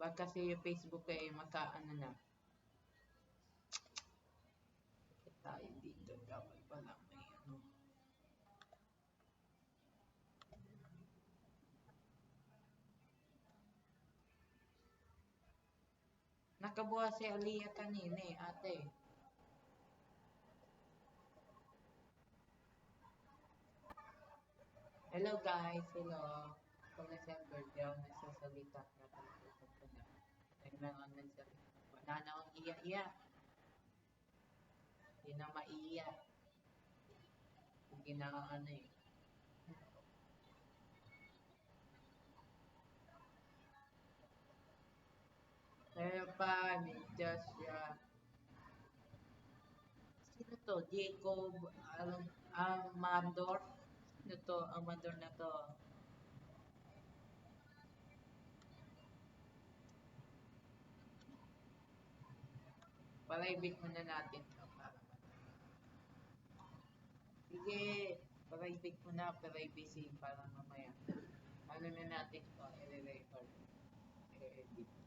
Baka kasi yung Facebook ay makaano na. Bakit tayo dito? Dapat pala may ano. Nakabuha si Aliyah kanina eh, ate. Hello guys, hello. Kung nasa birthday ako nagsasalita na pagkakot ko na. Naglangan nagsalita. Wala na akong iya-iya. Hindi na maiya. Hindi na ano eh. Pero pa, ni Joshua. Sino to? Jacob Amador? Sino to? Amador na to. Private muna natin to para sige, private muna, privacy para mamaya. Ano na natin to, i-record. I-edit.